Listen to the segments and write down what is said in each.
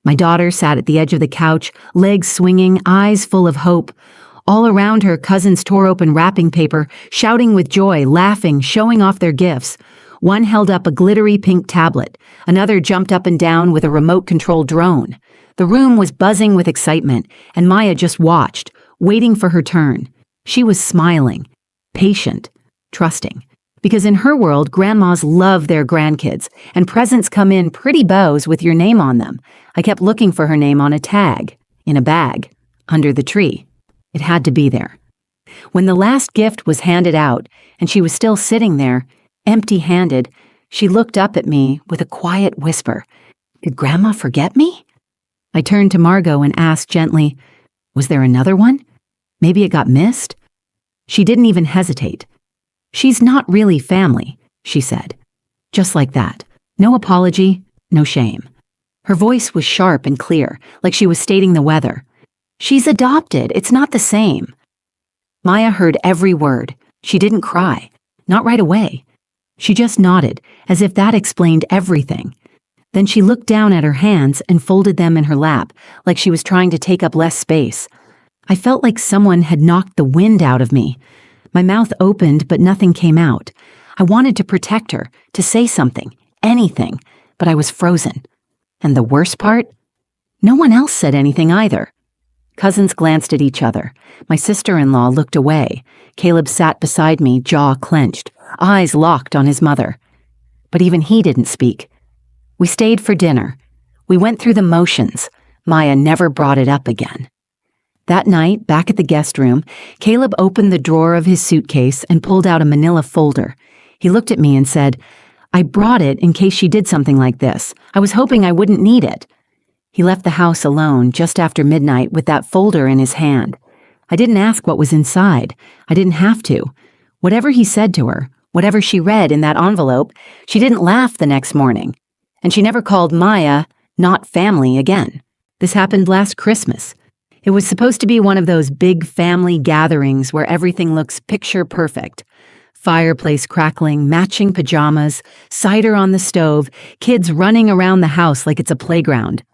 My daughter sat at the edge of the couch, legs swinging, eyes full of hope. All around her, cousins tore open wrapping paper, shouting with joy, laughing, showing off their gifts. One held up a glittery pink tablet. Another jumped up and down with a remote-controlled drone. The room was buzzing with excitement, and Maya just watched, waiting for her turn. She was smiling, patient, trusting. Because in her world, grandmas love their grandkids, and presents come in pretty bows with your name on them. I kept looking for her name on a tag, in a bag, under the tree. It had to be there. When the last gift was handed out, and she was still sitting there, empty-handed, she looked up at me with a quiet whisper. Did Grandma forget me? I turned to Margot and asked gently, was there another one? Maybe it got missed? She didn't even hesitate. She's not really family, she said. Just like that. No apology, no shame. Her voice was sharp and clear, like she was stating the weather. She's adopted, it's not the same. Maya heard every word. She didn't cry, not right away. She just nodded, as if that explained everything. Then she looked down at her hands and folded them in her lap, like she was trying to take up less space. I felt like someone had knocked the wind out of me. My mouth opened, but nothing came out. I wanted to protect her, to say something, anything, but I was frozen. And the worst part? No one else said anything either. Cousins glanced at each other. My sister-in-law looked away. Caleb sat beside me, jaw clenched, eyes locked on his mother. But even he didn't speak. We stayed for dinner. We went through the motions. Maya never brought it up again. That night, back at the guest room, Caleb opened the drawer of his suitcase and pulled out a manila folder. He looked at me and said, I brought it in case she did something like this. I was hoping I wouldn't need it. He left the house alone just after midnight with that folder in his hand. I didn't ask what was inside. I didn't have to. Whatever he said to her, whatever she read in that envelope, she didn't laugh the next morning. And she never called Maya not family again. This happened last Christmas. It was supposed to be one of those big family gatherings where everything looks picture perfect. Fireplace crackling, matching pajamas, cider on the stove, kids running around the house like it's a playground.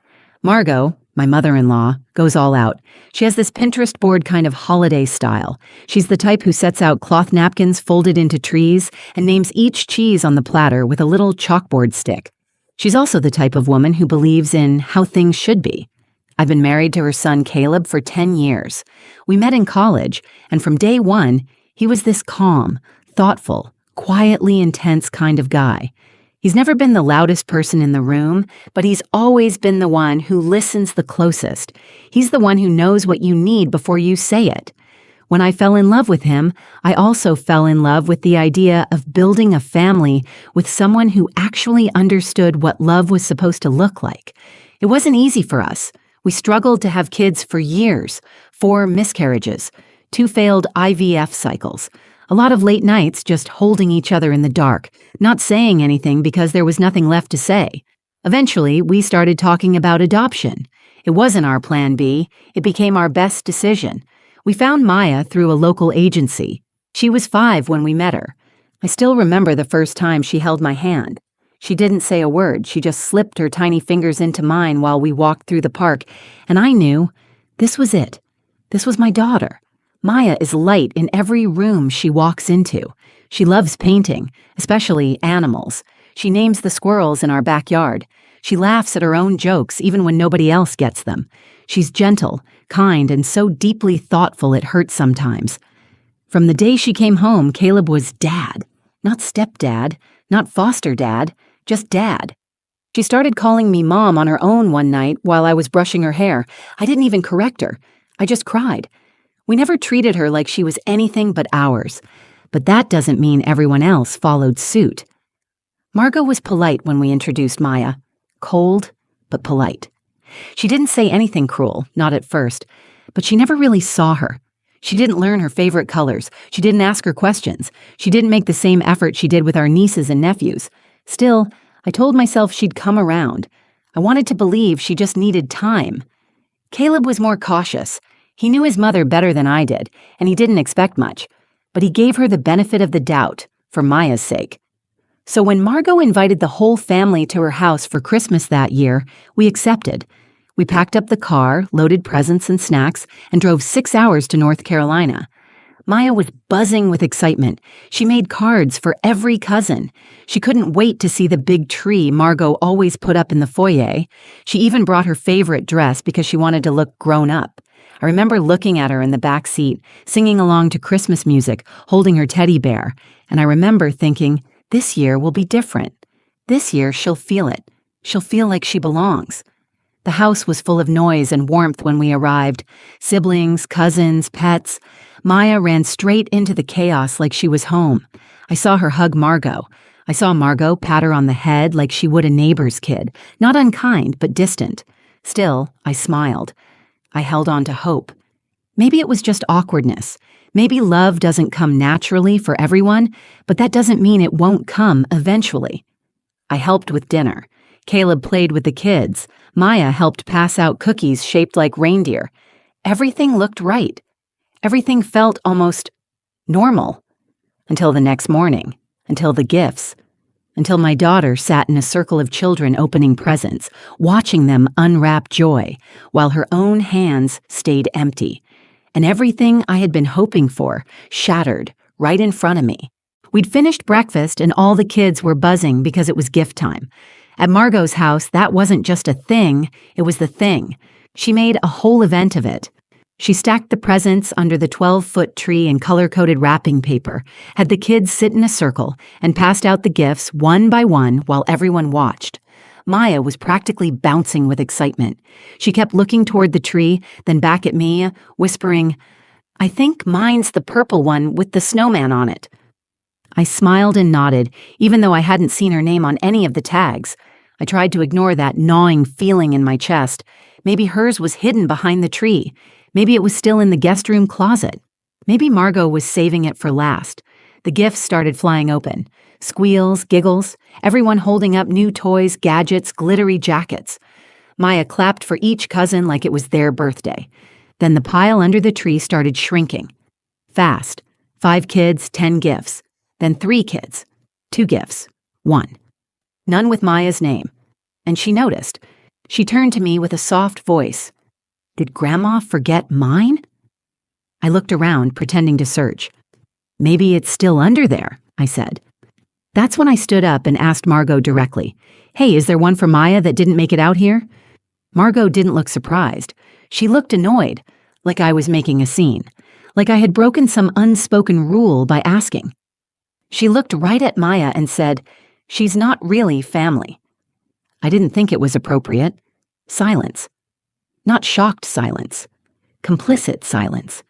Margot, my mother-in-law, goes all out. She has this Pinterest board kind of holiday style. She's the type who sets out cloth napkins folded into trees and names each cheese on the platter with a little chalkboard stick. She's also the type of woman who believes in how things should be. I've been married to her son Caleb for 10 years. We met in college, and from day one, he was this calm, thoughtful, quietly intense kind of guy. He's never been the loudest person in the room, but he's always been the one who listens the closest. He's the one who knows what you need before you say it. When I fell in love with him, I also fell in love with the idea of building a family with someone who actually understood what love was supposed to look like. It wasn't easy for us. We struggled to have kids for years, 4 miscarriages, 2 failed IVF cycles, a lot of late nights just holding each other in the dark, not saying anything because there was nothing left to say. Eventually, we started talking about adoption. It wasn't our plan B. It became our best decision. We found Maya through a local agency. She was 5 when we met her. I still remember the first time she held my hand. She didn't say a word. She just slipped her tiny fingers into mine while we walked through the park, and I knew this was it. This was my daughter. Maya is light in every room she walks into. She loves painting, especially animals. She names the squirrels in our backyard. She laughs at her own jokes even when nobody else gets them. She's gentle, kind, and so deeply thoughtful it hurts sometimes. From the day she came home, Caleb was dad. Not stepdad, not foster dad, just dad. She started calling me mom on her own one night while I was brushing her hair. I didn't even correct her. I just cried. We never treated her like she was anything but ours. But that doesn't mean everyone else followed suit. Margot was polite when we introduced Maya. Cold, but polite. She didn't say anything cruel, not at first, but she never really saw her. She didn't learn her favorite colors. She didn't ask her questions. She didn't make the same effort she did with our nieces and nephews. Still, I told myself she'd come around. I wanted to believe she just needed time. Caleb was more cautious. He knew his mother better than I did, and he didn't expect much. But he gave her the benefit of the doubt, for Maya's sake. So when Margot invited the whole family to her house for Christmas that year, we accepted. We packed up the car, loaded presents and snacks, and drove 6 hours to North Carolina. Maya was buzzing with excitement. She made cards for every cousin. She couldn't wait to see the big tree Margot always put up in the foyer. She even brought her favorite dress because she wanted to look grown up. I remember looking at her in the back seat, singing along to Christmas music, holding her teddy bear, and I remember thinking, this year will be different. This year she'll feel it. She'll feel like she belongs. The house was full of noise and warmth when we arrived. Siblings, cousins, pets. Maya ran straight into the chaos like she was home. I saw her hug Margot. I saw Margot pat her on the head like she would a neighbor's kid, not unkind, but distant. Still, I smiled. I held on to hope. Maybe it was just awkwardness. Maybe love doesn't come naturally for everyone, but that doesn't mean it won't come eventually. I helped with dinner. Caleb played with the kids. Maya helped pass out cookies shaped like reindeer. Everything looked right. Everything felt almost normal. Until the next morning. Until the gifts. Until my daughter sat in a circle of children opening presents, watching them unwrap joy, while her own hands stayed empty. And everything I had been hoping for shattered right in front of me. We'd finished breakfast and all the kids were buzzing because it was gift time. At Margot's house, that wasn't just a thing, it was the thing. She made a whole event of it. She stacked the presents under the 12-foot tree in color-coded wrapping paper, had the kids sit in a circle, and passed out the gifts one by one while everyone watched. Maya was practically bouncing with excitement. She kept looking toward the tree, then back at me, whispering, "I think mine's the purple one with the snowman on it." I smiled and nodded, even though I hadn't seen her name on any of the tags. I tried to ignore that gnawing feeling in my chest. Maybe hers was hidden behind the tree. Maybe it was still in the guest room closet. Maybe Margot was saving it for last. The gifts started flying open. Squeals, giggles, everyone holding up new toys, gadgets, glittery jackets. Maya clapped for each cousin like it was their birthday. Then the pile under the tree started shrinking. Fast. 5 kids, 10 gifts. Then 3 kids. 2 gifts. 1. None with Maya's name. And she noticed. She turned to me with a soft voice. "Did Grandma forget mine?" I looked around, pretending to search. "Maybe it's still under there," I said. That's when I stood up and asked Margot directly, "Hey, is there one for Maya that didn't make it out here?" Margot didn't look surprised. She looked annoyed, like I was making a scene, like I had broken some unspoken rule by asking. She looked right at Maya and said, "She's not really family." I didn't think it was appropriate. Silence. Not shocked silence. Complicit silence.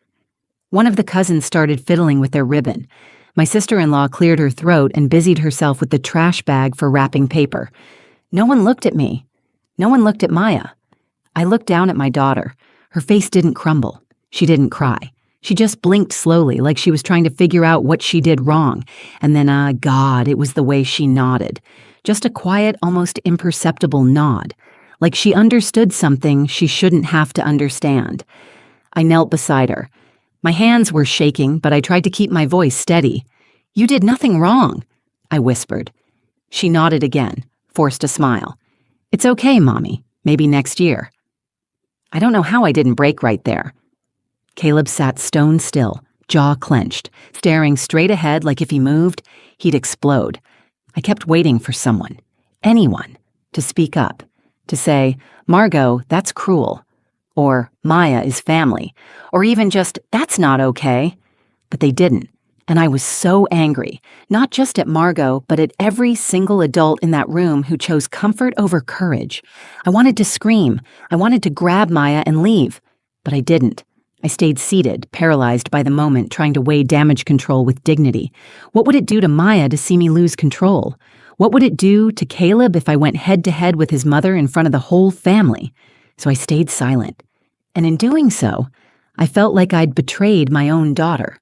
One of the cousins started fiddling with their ribbon. My sister-in-law cleared her throat and busied herself with the trash bag for wrapping paper. No one looked at me. No one looked at Maya. I looked down at my daughter. Her face didn't crumble. She didn't cry. She just blinked slowly, like she was trying to figure out what she did wrong. And then, God, it was the way she nodded. Just a quiet, almost imperceptible nod. Like she understood something she shouldn't have to understand. I knelt beside her. My hands were shaking, but I tried to keep my voice steady. "You did nothing wrong," I whispered. She nodded again, forced a smile. "It's okay, Mommy. Maybe next year." I don't know how I didn't break right there. Caleb sat stone still, jaw clenched, staring straight ahead like if he moved, he'd explode. I kept waiting for someone, anyone, to speak up, to say, "Margot, that's cruel," or "Maya is family," or even just, "That's not okay." But they didn't, and I was so angry, not just at Margot, but at every single adult in that room who chose comfort over courage. I wanted to scream. I wanted to grab Maya and leave, but I didn't. I stayed seated, paralyzed by the moment, trying to weigh damage control with dignity. What would it do to Maya to see me lose control? What would it do to Caleb if I went head-to-head with his mother in front of the whole family? So I stayed silent. And in doing so, I felt like I'd betrayed my own daughter.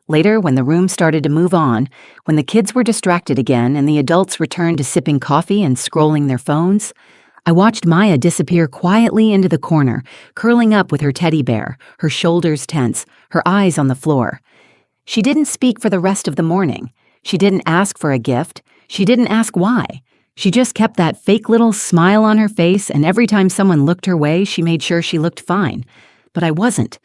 Later, when the room started to move on, when the kids were distracted again and the adults returned to sipping coffee and scrolling their phones, I watched Maya disappear quietly into the corner, curling up with her teddy bear, her shoulders tense, her eyes on the floor. She didn't speak for the rest of the morning. She didn't ask for a gift. She didn't ask why. She just kept that fake little smile on her face, and every time someone looked her way, she made sure she looked fine. But I wasn't.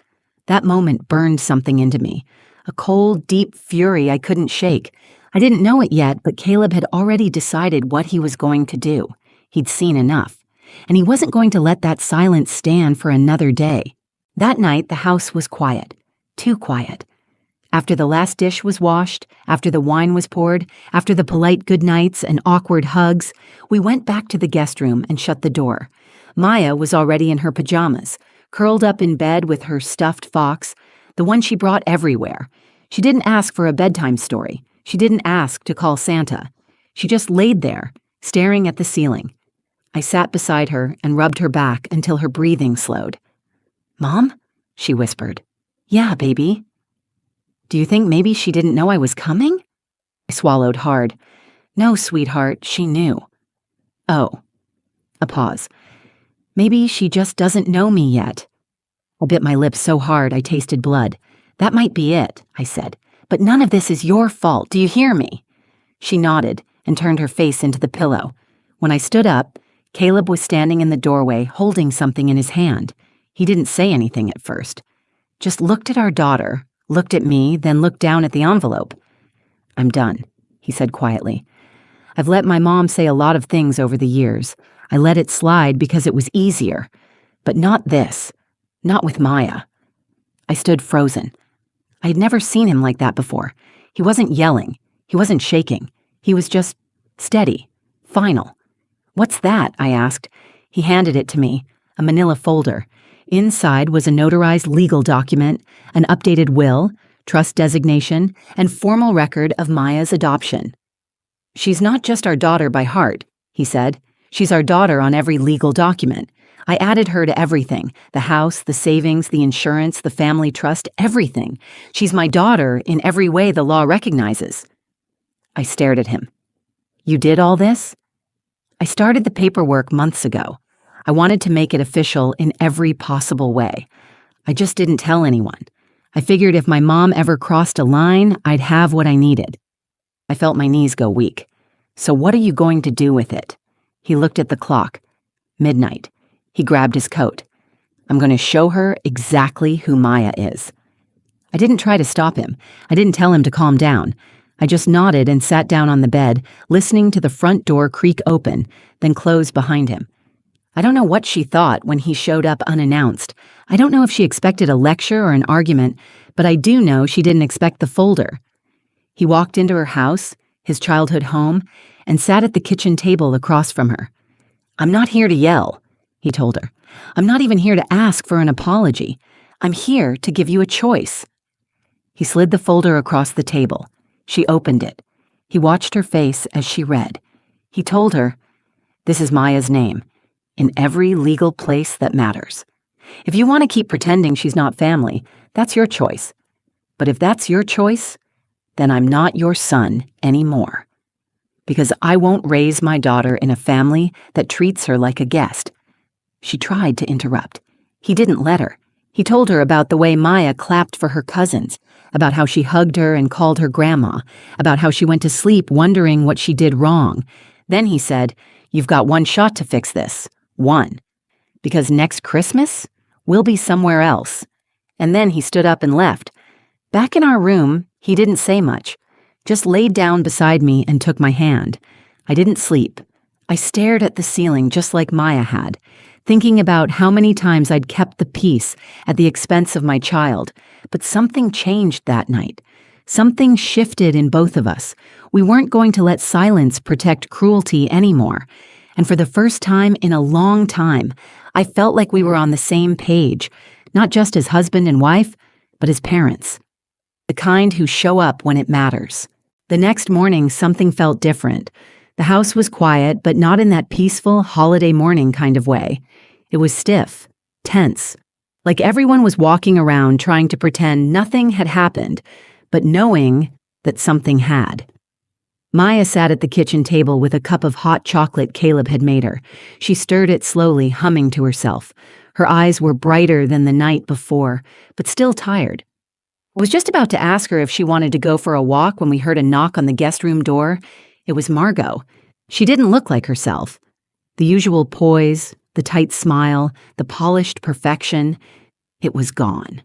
That moment burned something into me, a cold, deep fury I couldn't shake. I didn't know it yet, but Caleb had already decided what he was going to do. He'd seen enough, and he wasn't going to let that silence stand for another day. That night, the house was quiet. Too quiet. After the last dish was washed, after the wine was poured, after the polite goodnights and awkward hugs, we went back to the guest room and shut the door. Maya was already in her pajamas, curled up in bed with her stuffed fox, the one she brought everywhere. She didn't ask for a bedtime story. She didn't ask to call Santa. She just laid there, staring at the ceiling. I sat beside her and rubbed her back until her breathing slowed. "Mom?" she whispered. "Yeah, baby." "Do you think maybe she didn't know I was coming?" I swallowed hard. "No, sweetheart, she knew." "Oh." A pause. "Maybe she just doesn't know me yet." I bit my lips so hard I tasted blood. "That might be it," I said. "But none of this is your fault, do you hear me?" She nodded and turned her face into the pillow. When I stood up, Caleb was standing in the doorway holding something in his hand. He didn't say anything at first. Just looked at our daughter, looked at me, then looked down at the envelope. "I'm done," he said quietly. "I've let my mom say a lot of things over the years. I let it slide because it was easier. But not this. Not with Maya." I stood frozen. I had never seen him like that before. He wasn't yelling. He wasn't shaking. He was just steady, final. "What's that?" I asked. He handed it to me, a manila folder. Inside was a notarized legal document, an updated will, trust designation, and formal record of Maya's adoption. "She's not just our daughter by heart," he said. "She's our daughter on every legal document. I added her to everything, the house, the savings, the insurance, the family trust, everything. She's my daughter in every way the law recognizes." I stared at him. "You did all this?" "I started the paperwork months ago. I wanted to make it official in every possible way. I just didn't tell anyone. I figured if my mom ever crossed a line, I'd have what I needed." I felt my knees go weak. "So what are you going to do with it?" He looked at the clock. Midnight. He grabbed his coat. "I'm going to show her exactly who Maya is." I didn't try to stop him. I didn't tell him to calm down. I just nodded and sat down on the bed, listening to the front door creak open, then close behind him. I don't know what she thought when he showed up unannounced. I don't know if she expected a lecture or an argument, but I do know she didn't expect the folder. He walked into her house, his childhood home, and sat at the kitchen table across from her. "I'm not here to yell," he told her. "I'm not even here to ask for an apology. I'm here to give you a choice." He slid the folder across the table. She opened it. He watched her face as she read. He told her, "This is Maya's name, in every legal place that matters. If you want to keep pretending she's not family, that's your choice. But if that's your choice, then I'm not your son anymore. Because I won't raise my daughter in a family that treats her like a guest." She tried to interrupt. He didn't let her. He told her about the way Maya clapped for her cousins, about how she hugged her and called her grandma, about how she went to sleep wondering what she did wrong. Then he said, "You've got one shot to fix this. One. Because next Christmas, we'll be somewhere else." And then he stood up and left. Back in our room, he didn't say much, just laid down beside me and took my hand. I didn't sleep. I stared at the ceiling just like Maya had, thinking about how many times I'd kept the peace at the expense of my child. But something changed that night. Something shifted in both of us. We weren't going to let silence protect cruelty anymore. And for the first time in a long time, I felt like we were on the same page, not just as husband and wife, but as parents. The kind who show up when it matters. The next morning, something felt different. The house was quiet, but not in that peaceful holiday morning kind of way. It was stiff, tense, like everyone was walking around trying to pretend nothing had happened, but knowing that something had. Maya sat at the kitchen table with a cup of hot chocolate Caleb had made her. She stirred it slowly, humming to herself. Her eyes were brighter than the night before, but still tired. I was just about to ask her if she wanted to go for a walk when we heard a knock on the guest room door. It was Margot. She didn't look like herself. The usual poise, the tight smile, the polished perfection, it was gone.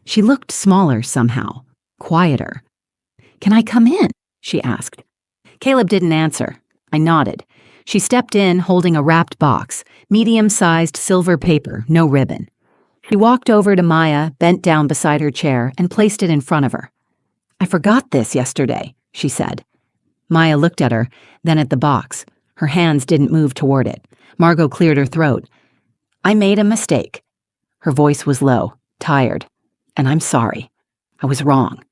She looked smaller somehow, quieter. "Can I come in?" she asked. Caleb didn't answer. I nodded. She stepped in holding a wrapped box, medium-sized silver paper, no ribbon. She walked over to Maya, bent down beside her chair, and placed it in front of her. "I forgot this yesterday," she said. Maya looked at her, then at the box. Her hands didn't move toward it. Margot cleared her throat. "I made a mistake." Her voice was low, tired. "And I'm sorry. I was wrong."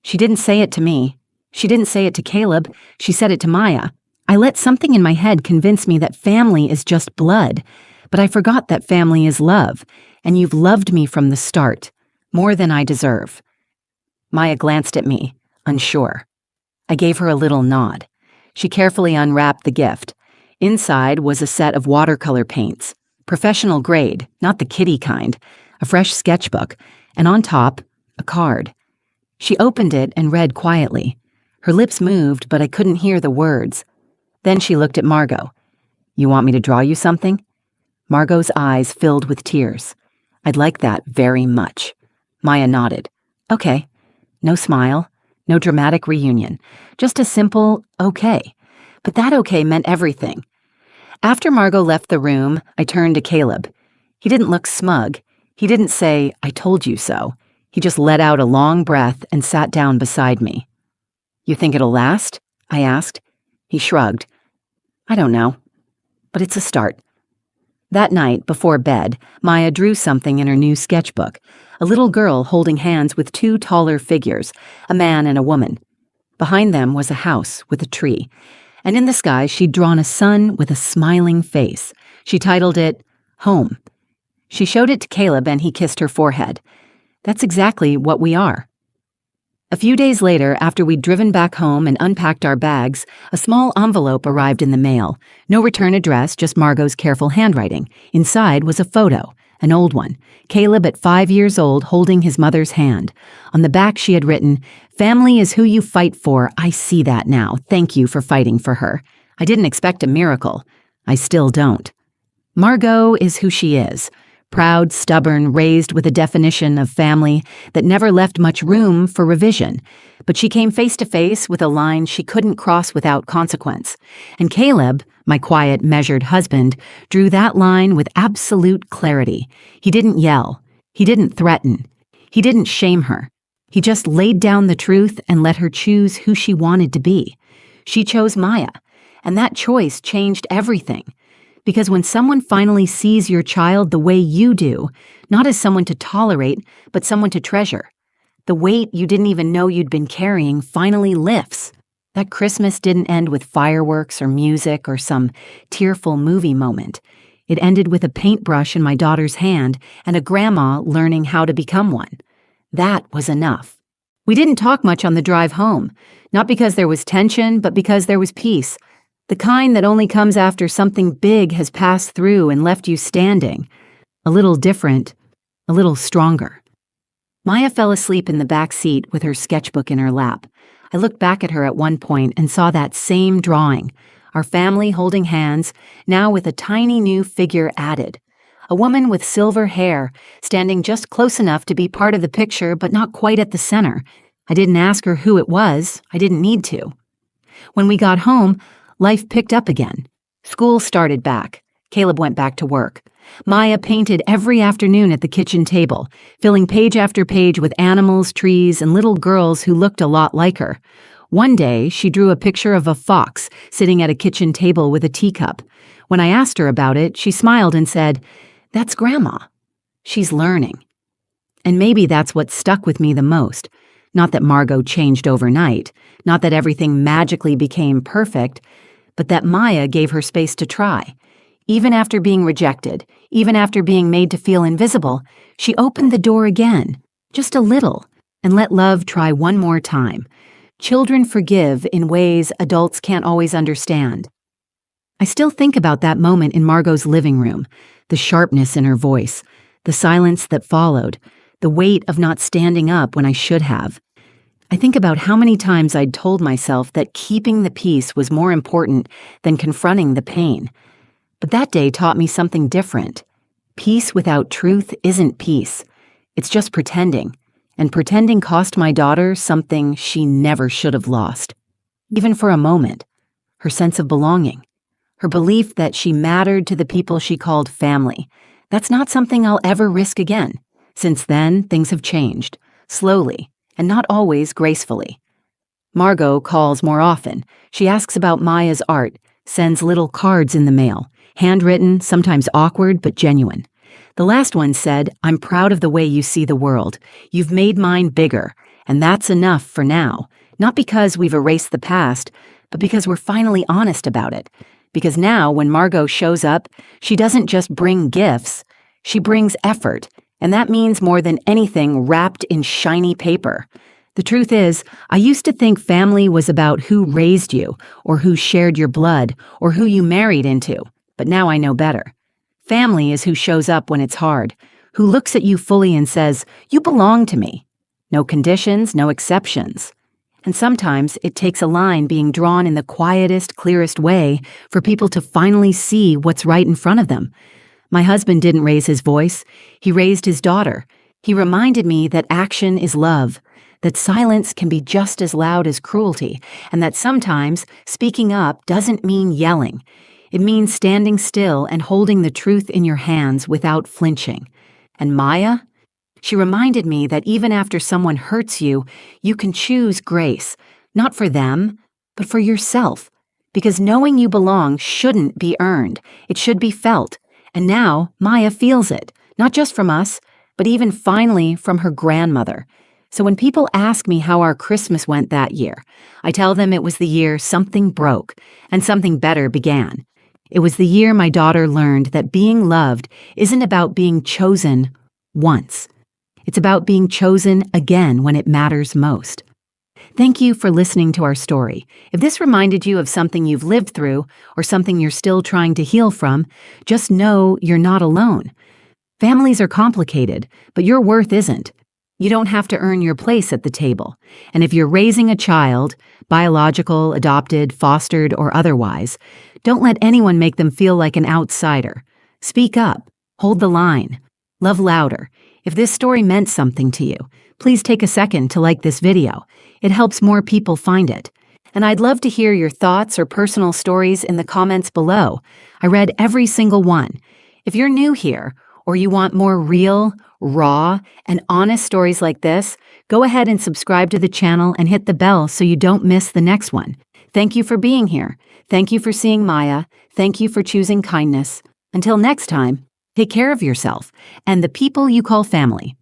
She didn't say it to me. She didn't say it to Caleb. She said it to Maya. "I let something in my head convince me that family is just blood, but I forgot that family is love, and you've loved me from the start, more than I deserve." Maya glanced at me, unsure. I gave her a little nod. She carefully unwrapped the gift. Inside was a set of watercolor paints, professional grade, not the kiddie kind, a fresh sketchbook, and on top, a card. She opened it and read quietly. Her lips moved, but I couldn't hear the words. Then she looked at Margot. "You want me to draw you something?" Margot's eyes filled with tears. "I'd like that very much." Maya nodded. "Okay." No smile, no dramatic reunion, just a simple okay. But that okay meant everything. After Margot left the room, I turned to Caleb. He didn't look smug. He didn't say, "I told you so." He just let out a long breath and sat down beside me. "You think it'll last?" I asked. He shrugged. "I don't know, but it's a start." That night, before bed, Maya drew something in her new sketchbook, a little girl holding hands with two taller figures, a man and a woman. Behind them was a house with a tree, and in the sky she'd drawn a sun with a smiling face. She titled it, Home. She showed it to Caleb and he kissed her forehead. That's exactly what we are. A few days later, after we'd driven back home and unpacked our bags, a small envelope arrived in the mail. No return address, just Margot's careful handwriting. Inside was a photo, an old one. Caleb at 5 years old holding his mother's hand. On the back she had written, "Family is who you fight for. I see that now. Thank you for fighting for her." I didn't expect a miracle. I still don't. Margot is who she is. Proud, stubborn, raised with a definition of family that never left much room for revision. But she came face to face with a line she couldn't cross without consequence. And Caleb, my quiet, measured husband, drew that line with absolute clarity. He didn't yell. He didn't threaten. He didn't shame her. He just laid down the truth and let her choose who she wanted to be. She chose Maya, and that choice changed everything. Because when someone finally sees your child the way you do, not as someone to tolerate, but someone to treasure, the weight you didn't even know you'd been carrying finally lifts. That Christmas didn't end with fireworks or music or some tearful movie moment. It ended with a paintbrush in my daughter's hand and a grandma learning how to become one. That was enough. We didn't talk much on the drive home, not because there was tension, but because there was peace. The kind that only comes after something big has passed through and left you standing. A little different, a little stronger. Maya fell asleep in the back seat with her sketchbook in her lap. I looked back at her at one point and saw that same drawing, our family holding hands, now with a tiny new figure added. A woman with silver hair, standing just close enough to be part of the picture but not quite at the center. I didn't ask her who it was. I didn't need to. When we got home, life picked up again. School started back. Caleb went back to work. Maya painted every afternoon at the kitchen table, filling page after page with animals, trees, and little girls who looked a lot like her. One day, she drew a picture of a fox sitting at a kitchen table with a teacup. When I asked her about it, she smiled and said, "That's Grandma. She's learning." And maybe that's what stuck with me the most. Not that Margot changed overnight, not that everything magically became perfect, but that Maya gave her space to try. Even after being rejected, even after being made to feel invisible, she opened the door again, just a little, and let love try one more time. Children forgive in ways adults can't always understand. I still think about that moment in Margot's living room, the sharpness in her voice, the silence that followed, the weight of not standing up when I should have. I think about how many times I'd told myself that keeping the peace was more important than confronting the pain. But that day taught me something different. Peace without truth isn't peace. It's just pretending. And pretending cost my daughter something she never should have lost. Even for a moment. Her sense of belonging. Her belief that she mattered to the people she called family. That's not something I'll ever risk again. Since then, things have changed. Slowly. And not always gracefully. Margot calls more often. She asks about Maya's art, sends little cards in the mail, handwritten, sometimes awkward but genuine. The last one said, "I'm proud of the way you see the world. You've made mine bigger, and that's enough for now. Not because we've erased the past, but because we're finally honest about it. Because now, when Margot shows up, she doesn't just bring gifts, she brings effort. And that means more than anything wrapped in shiny paper. The truth is, I used to think family was about who raised you, or who shared your blood, or who you married into. But now I know better. Family is who shows up when it's hard, who looks at you fully and says, "You belong to me." No conditions, no exceptions. And sometimes it takes a line being drawn in the quietest, clearest way for people to finally see what's right in front of them. My husband didn't raise his voice. He raised his daughter. He reminded me that action is love, that silence can be just as loud as cruelty, and that sometimes speaking up doesn't mean yelling. It means standing still and holding the truth in your hands without flinching. And Maya? She reminded me that even after someone hurts you, you can choose grace, not for them, but for yourself. Because knowing you belong shouldn't be earned. It should be felt. And now, Maya feels it, not just from us, but even finally from her grandmother. So when people ask me how our Christmas went that year, I tell them it was the year something broke and something better began. It was the year my daughter learned that being loved isn't about being chosen once. It's about being chosen again when it matters most. Thank you for listening to our story. If this reminded you of something you've lived through or something you're still trying to heal from, just know you're not alone. Families are complicated, but your worth isn't. You don't have to earn your place at the table. And if you're raising a child, biological, adopted, fostered, or otherwise, don't let anyone make them feel like an outsider. Speak up. Hold the line. Love louder. If this story meant something to you, please take a second to like this video. It helps more people find it. And I'd love to hear your thoughts or personal stories in the comments below. I read every single one. If you're new here, or you want more real, raw, and honest stories like this, go ahead and subscribe to the channel and hit the bell so you don't miss the next one. Thank you for being here. Thank you for seeing Maya. Thank you for choosing kindness. Until next time, take care of yourself and the people you call family.